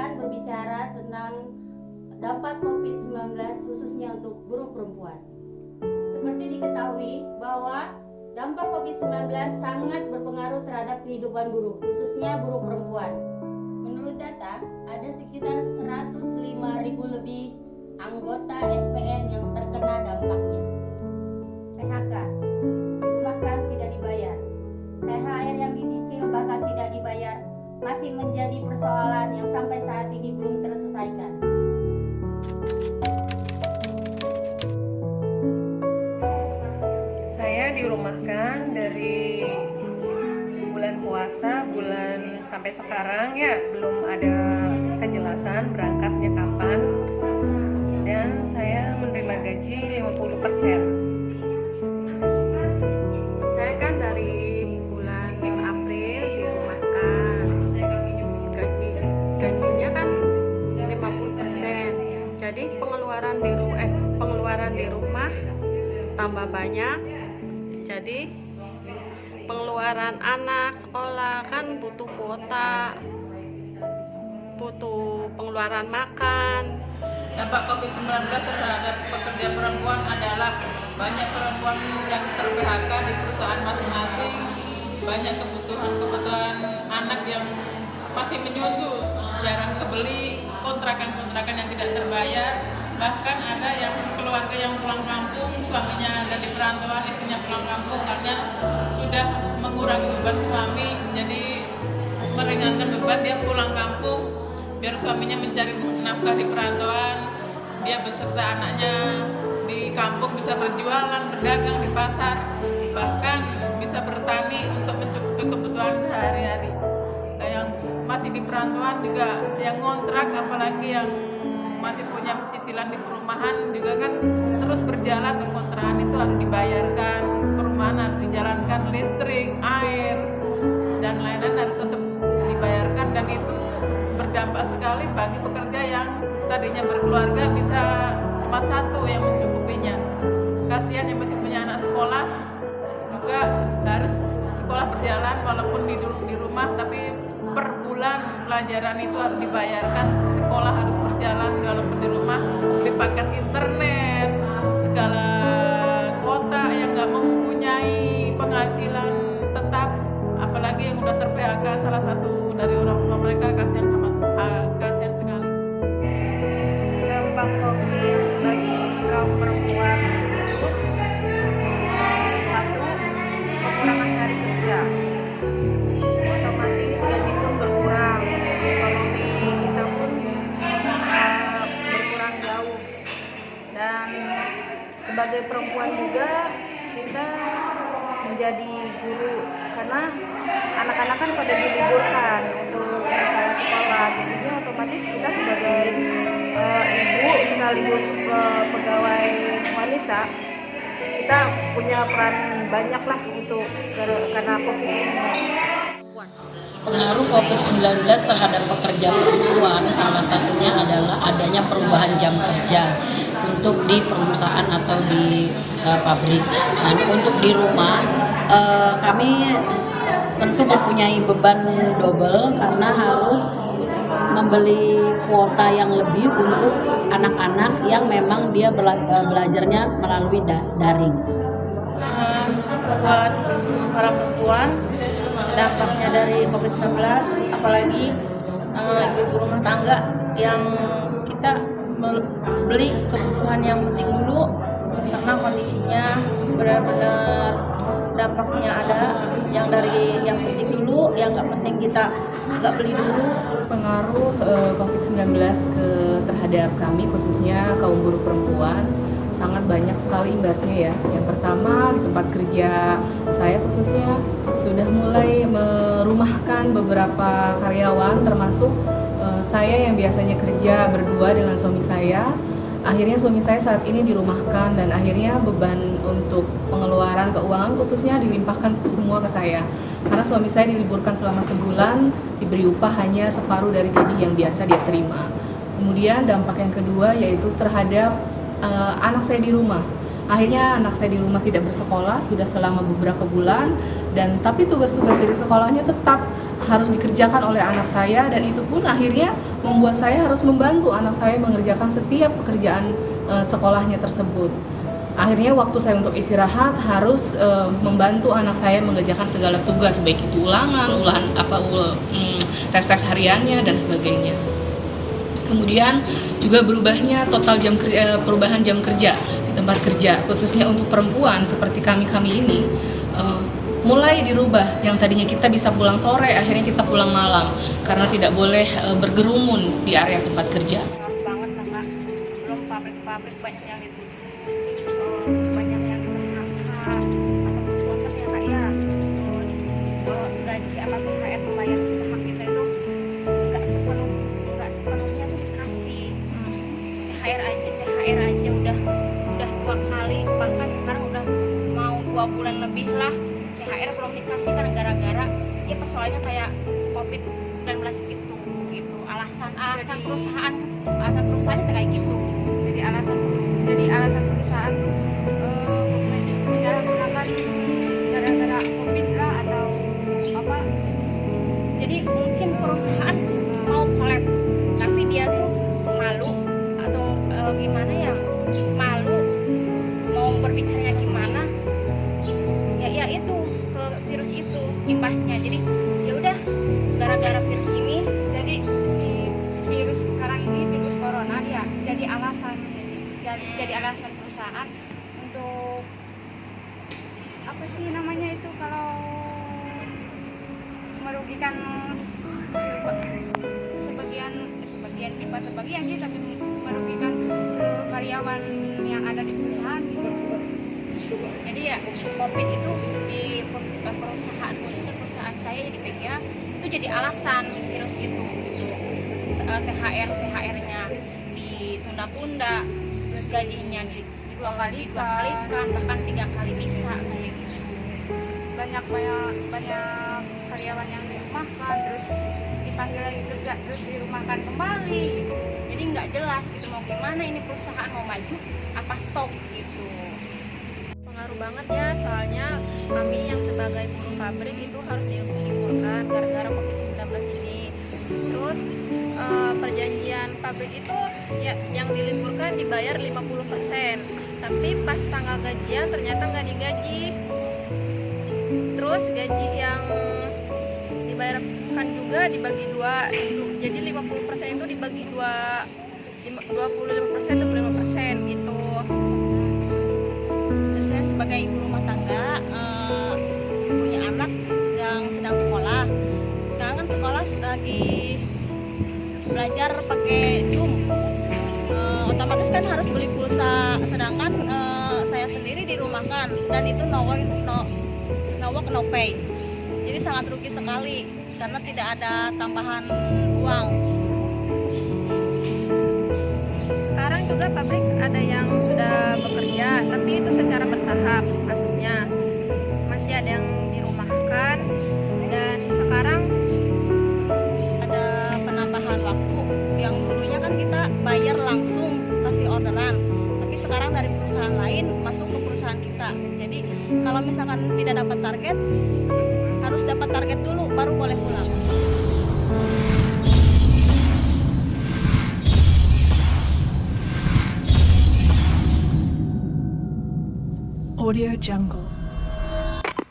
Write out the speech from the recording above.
akan berbicara tentang dampak COVID-19 khususnya untuk buruh perempuan. Seperti diketahui bahwa dampak COVID-19 sangat berpengaruh terhadap kehidupan buruh, khususnya buruh perempuan. Menurut data, ada sekitar 105.000 lebih anggota SPN yang terkena dampaknya. PHK, dirumahkan tidak dibayar. THR yang dicicil bahkan tidak dibayar, masih menjadi persoalan yang sampai saat ini belum terselesaikan. Saya dirumahkan dari bulan puasa, sampai sekarang ya belum ada kejelasan berangkatnya kapan, dan saya menerima gaji 50%. Saya kan dari bulan April dirumahkan, gajinya kan 50%. Jadi pengeluaran di rumah tambah banyak. Jadi pengeluaran anak sekolah kan butuh kuota, butuh pengeluaran makan. Dampak COVID-19 terhadap pekerja perempuan adalah banyak perempuan yang ter-PHK di perusahaan masing-masing, banyak kebutuhan anak yang masih menyusu, jarang kebeli, kontrakan yang tidak terbayar, bahkan ada yang keluarga yang pulang kampung, suaminya ada di perantauan, istrinya pulang kampung karena sudah mengurangi beban suami, jadi meringankan beban, dia pulang kampung biar suaminya mencari nafkah di perantauan, dia beserta anaknya di kampung bisa berjualan, berdagang di pasar, bahkan bisa bertani untuk mencukupi kebutuhan sehari-hari. Yang masih di perantauan juga yang ngontrak, apalagi yang masih punya cicilan di perumahan juga kan terus berjalan, kontrakan itu harus dibayarkan, perumahan harus dijalankan, listrik, air, dan lain-lain harus tetap dibayarkan, dan itu berdampak sekali bagi pekerja yang tadinya berkeluarga bisa cuma satu yang mencukupinya. Kasihan yang masih punya anak sekolah juga harus sekolah berjalan walaupun di rumah, tapi per bulan pelajaran itu harus dibayarkan, sekolah harus berjalan walaupun di rumah, beli paket internet, segala kuota yang nggak mempunyai penghasilan tetap, apalagi yang udah ter-PHK salah satu dari orang tua mereka, kasihan sekali. Dampak COVID bagi kaum perempuan itu satu, pengurangan hari kerja, otomatis gaji pun berkurang, ekonomi kita pun berkurang jauh, dan sebagai perempuan juga kita menjadi guru karena anak-anak kan pada diliburkan untuk masalah sekolah, jadinya otomatis kita sebagai ibu sekaligus pegawai wanita, kita punya peran banyak lah untuk karena COVID ini. Pengaruh COVID-19 terhadap pekerja perempuan salah satunya adalah adanya perubahan jam kerja untuk di perusahaan atau di pabrik. Dan untuk di rumah kami tentu mempunyai beban double karena harus membeli kuota yang lebih untuk anak-anak yang memang dia belajarnya melalui daring. Buat para perempuan, dampaknya dari COVID-19, apalagi ibu rumah tangga yang kita beli kebutuhan yang penting dulu karena kondisinya benar-benar dampaknya ada, yang dari yang penting dulu, yang nggak penting kita nggak beli dulu. Pengaruh COVID-19 terhadap kami, khususnya kaum buruh perempuan, sangat banyak sekali imbasnya ya. Yang pertama, di tempat kerja saya khususnya sudah mulai merumahkan beberapa karyawan, termasuk saya yang biasanya kerja berdua dengan suami saya. Akhirnya suami saya saat ini dirumahkan, dan akhirnya beban untuk pengeluaran keuangan khususnya dilimpahkan semua ke saya. Karena suami saya diliburkan selama sebulan, diberi upah hanya separuh dari gaji yang biasa dia terima. Kemudian dampak yang kedua yaitu terhadap anak saya di rumah. Akhirnya anak saya di rumah tidak bersekolah sudah selama beberapa bulan, dan tapi tugas-tugas dari sekolahnya tetap harus dikerjakan oleh anak saya, dan itu pun akhirnya membuat saya harus membantu anak saya mengerjakan setiap pekerjaan sekolahnya tersebut. Akhirnya waktu saya untuk istirahat harus membantu anak saya mengerjakan segala tugas, baik itu tes hariannya dan sebagainya. Kemudian juga berubahnya total perubahan jam kerja di tempat kerja, khususnya untuk perempuan seperti kami ini. Mulai dirubah, yang tadinya kita bisa pulang sore, akhirnya kita pulang malam karena tidak boleh bergerumun di area tempat kerja. Ngaruh banget lah Kak, belum pabrik-pabrik banyak yang itu banyak yang di-PHK atau swasta ya Kak ya. Terus gaji apa THR membayar kita, hak kita itu nggak sepenuhnya tuh dikasih. THR aja udah 2 kali, bahkan sekarang udah mau 2 bulan lebih lah THR belum dikasih karena gara-gara ya persoalannya kayak COVID-19 gitu alasan perusahaan kayak gitu. Jadi alasan perusahaan menyalahgunakan gara-gara COVID lah atau apa. Jadi mungkin perusahaan mau collab tapi dia tuh malu atau gimana ya, malu mau berbicaranya gimana, ya itu ke virus itu imbasnya. Jadi ya udah, gara-gara virus ini jadi si virus sekarang ini, virus corona ya jadi alasan perusahaan untuk apa sih namanya itu, kalau merugikan sebagian sih, tapi merugikan seluruh karyawan yang ada di perusahaan gitu. Jadi ya COVID itu di perusahaan, khususnya perusahaan saya di PGA itu jadi alasan virus itu gitu. THR-nya ditunda-tunda, terus gajinya dua kalikan, bahkan 3 kali bisa kayak gitu. Banyak karyawan yang dirumahkan, terus dipanggil lagi kerja, terus dirumahkan kembali gitu. Jadi nggak jelas gitu mau gimana ini perusahaan, mau maju apa stop gitu. Pengaruh banget ya, soalnya kami yang sebagai buruh pabrik itu harus diliburkan gara-gara COVID-19 ini. Terus perjanjian pabrik itu ya, yang diliburkan dibayar 50%, tapi pas tanggal gajian ternyata nggak digaji. Terus gaji yang dibayarkan juga dibagi 2, jadi 50% itu dibagi 25% atau 5% gitu. Saya sebagai ibu rumah tangga punya anak yang sedang sekolah. Sekarang kan sekolah lagi belajar pakai Zoom, otomatis kan harus beli pulsa, sedangkan saya sendiri dirumahkan dan itu no work no pay. Jadi sangat rugi sekali karena tidak ada tambahan uang. Sekarang juga pabrik ada yang sudah bekerja, tapi itu secara bertahap, maksudnya masih ada yang dirumahkan, dan sekarang Ada penambahan waktu, yang dulunya kan kita bayar langsung kasih orderan, tapi sekarang dari perusahaan lain masuk ke perusahaan kita. Jadi kalau misalkan tidak dapat target, harus dapat target dulu baru boleh pulang. Audio Jungle.